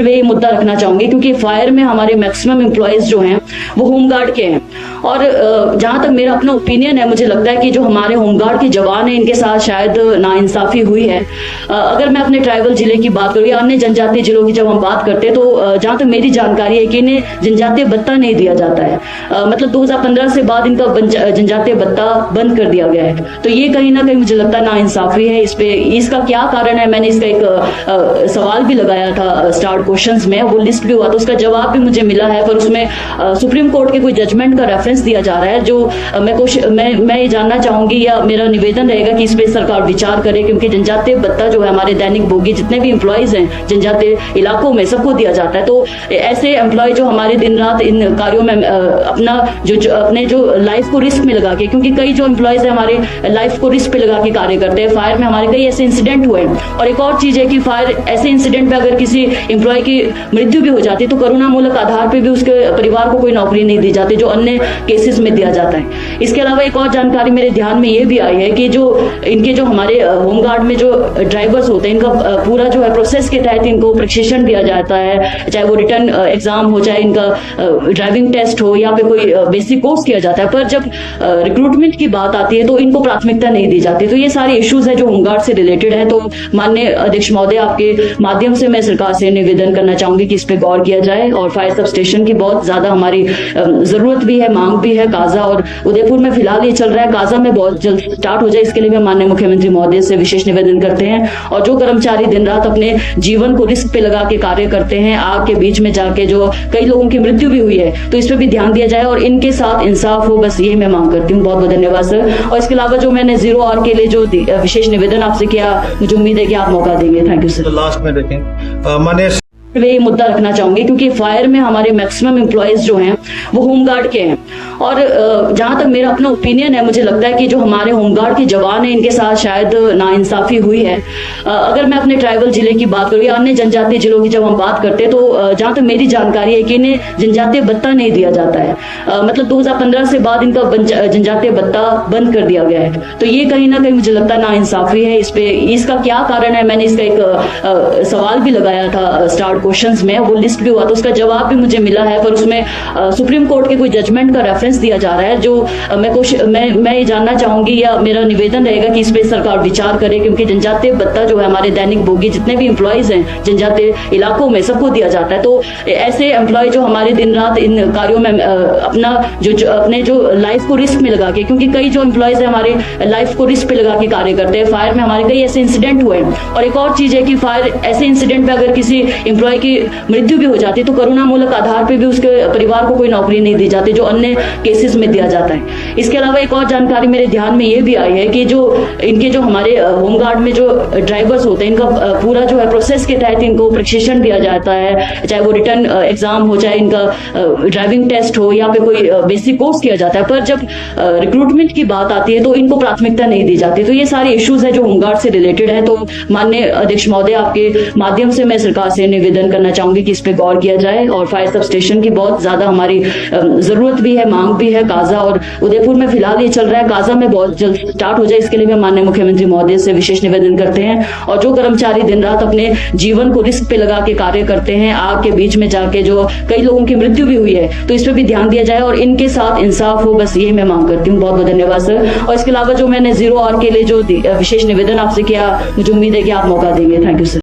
ये मुद्दा रखना चाहूंगी क्योंकि फायर में हमारे मैक्सिमम एम्प्लॉयज जो हैं वो होमगार्ड के हैं। और जहां तक मेरा अपना ओपिनियन है, मुझे लगता है कि जो हमारे होमगार्ड के जवान हैं इनके साथ शायद नाइंसाफी हुई है। अगर मैं अपने ट्राइबल जिले की बात करूँ या अन्य जनजातीय जिलों की जब हम बात करते हैं तो जहां तक मेरी जानकारी है कि इन्हें जनजातीय भत्ता नहीं दिया जाता है। मतलब 2015 से बाद इनका जनजातीय भत्ता बंद कर दिया गया है। तो ये कहीं ना कहीं मुझे लगता है नाइंसाफी है। इस पे इसका क्या कारण है, मैंने इसका एक सवाल भी लगाया था स्टार्ट क्वेश्चंस में, वो लिस्ट भी हुआ तो उसका जवाब भी मुझे मिला है, पर उसमें सुप्रीम कोर्ट के कोई जजमेंट का रेफरेंस दिया जा रहा है जो मैं ये जानना चाहूंगी या मेरा निवेदन रहेगा कि इस पे सरकार विचार करे, क्योंकि जनजातीय भत्ता जो है हमारे दैनिक भोगी जितने भी एम्प्लॉयज हैं जनजातीय इलाकों में सबको दिया जाता है। तो ऐसे एम्प्लॉय जो हमारे दिन रात इन कार्यों में अपने जो लाइफ को रिस्क में लगा के, क्योंकि कई जो एम्प्लॉयज है हमारे लाइफ को रिस्क पे लगा के कार्य करते हैं। फायर में हमारे कई ऐसे इंसिडेंट हुए हैं। और एक और चीज है कि फायर ऐसे इंसिडेंट पे अगर किसी एम्प्लॉय की मृत्यु भी हो जाती है तो करुणामूलक आधार पे भी उसके परिवार को कोई नौकरी नहीं दी जाती, जो अन्य केसेस में दिया जाता है। इसके अलावा एक और जानकारी मेरे ध्यान में ये भी आई है कि जो हमारे होमगार्ड में जो ड्राइवर्स होते हैं इनका पूरा जो है प्रोसेस के तहत इनको प्रशिक्षण दिया जाता है, चाहे वो रिटर्न एग्जाम हो, चाहे इनका ड्राइविंग टेस्ट हो या फिर कोई बेसिक कोर्स किया जाता है। पर जब रिक्रूटमेंट की बात आती है तो इनको प्राथमिकता नहीं दी जाती। तो ये सारे इश्यूज है जो होमगार्ड से रिलेटेड है। तो माननीय अध्यक्ष महोदय, आपके माध्यम से मैं सरकार से निवेदन करना चाहूंगी कि इस पे गौर किया जाए। और फायर सब स्टेशन की बहुत ज्यादा हमारी जरूरत भी है, मांग भी है। काजा और उदयपुर में फिलहाल ये चल रहा है, काजा में बहुत जल्द स्टार्ट हो जाए, इसके लिए भी माननीय मुख्यमंत्री महोदय से विशेष निवेदन करते हैं। और जो कर्मचारी दिन रात अपने जीवन को रिस्क पे लगा के कार्य करते हैं, आग के बीच में जाके जो कई लोगों की मृत्यु भी हुई है, तो इस पे भी ध्यान दिया जाए और इनके साथ इंसाफ हो, बस ये मैं मांग करती हूँ। बहुत बहुत धन्यवाद सर। और इसके अलावा जो मैंने 0 आवर के लिए जो विशेष निवेदन आपसे किया, मुझे उम्मीद है कि आप मौका देंगे। Thank you sir. लास्ट में देखें माननीय ये मुद्दा रखना चाहूंगी क्योंकि फायर में हमारे मैक्सिमम एम्प्लॉयज जो हैं वो होमगार्ड के हैं। और जहां तक मेरा अपना ओपिनियन है, मुझे लगता है कि जो हमारे होमगार्ड के जवान हैं इनके साथ शायद नाइंसाफी हुई है। अगर मैं अपने ट्राइबल जिले की बात करूँ या अन्य जनजातीय जिलों की जब हम बात करते हैं तो जहां तक मेरी जानकारी है कि इन्हें जनजातीय भत्ता नहीं दिया जाता है। मतलब 2015 से बाद इनका जनजातीय भत्ता बंद कर दिया गया है। तो ये कहीं ना कहीं मुझे लगता है नाइंसाफी है। इस पे इसका क्या कारण है, मैंने इसका एक सवाल भी लगाया था स्टार्ट क्वेश्चंस में, वो लिस्ट भी हुआ तो उसका जवाब भी मुझे मिला है, पर उसमें सुप्रीम कोर्ट के कोई जजमेंट का रेफरेंस दिया जा रहा है जो मैं ये जानना चाहूंगी या मेरा निवेदन रहेगा कि इस पे सरकार विचार करे, क्योंकि जनजातीय भत्ता जो है हमारे दैनिक भोगी जितने भी एम्प्लॉयज हैं जनजातीय इलाकों में सबको दिया जाता है। तो ऐसे एम्प्लॉय जो हमारे दिन रात इन कार्यों में अपने जो लाइफ को रिस्क में लगा के, क्योंकि कई जो एम्प्लॉयज है हमारे लाइफ को रिस्क पे लगा के कार्य करते हैं। फायर में हमारे कई ऐसे इंसिडेंट हुए हैं। और एक और चीज है कि फायर ऐसे इंसिडेंट पे अगर किसी एम्प्लॉय की मृत्यु भी हो जाती है तो करुणामूलक आधार पे भी उसके परिवार को कोई नौकरी नहीं दी जाती, जो अन्य केसेस में दिया जाता है। इसके अलावा एक और जानकारी मेरे ध्यान में ये भी आई है कि जो हमारे होमगार्ड में जो ड्राइवर्स होते हैं इनका पूरा जो है प्रोसेस के तहत इनको प्रशिक्षण दिया जाता है, चाहे वो रिटर्न एग्जाम हो, चाहे इनका ड्राइविंग टेस्ट हो या फिर कोई बेसिक कोर्स किया जाता है। पर जब रिक्रूटमेंट की बात आती है तो इनको प्राथमिकता नहीं दी जाती। तो ये सारे इश्यूज है जो होमगार्ड से रिलेटेड है। तो माननीय अध्यक्ष महोदय, आपके माध्यम से मैं सरकार से निवेदन करना चाहूंगी कि इस पे गौर किया जाए। और फायर सब स्टेशन की बहुत ज्यादा हमारी जरूरत भी है, मांग भी है। काजा और उदयपुर में फिलहाल ये चल रहा है, काजा में बहुत जल्द स्टार्ट हो जाए, इसके लिए भी माननीय मुख्यमंत्री महोदय से विशेष निवेदन करते हैं। और जो कर्मचारी दिन रात अपने जीवन को रिस्क पे लगा के कार्य करते हैं, आग के बीच में जाके जो कई लोगों की मृत्यु भी हुई है, तो इस पे भी ध्यान दिया जाए और इनके साथ इंसाफ हो, बस ये मैं मांग करती हूँ। बहुत बहुत धन्यवाद सर। और इसके अलावा जो मैंने 0 आवर के लिए जो विशेष निवेदन आपसे किया, मुझे उम्मीद है कि आप मौका देंगे। Thank you sir.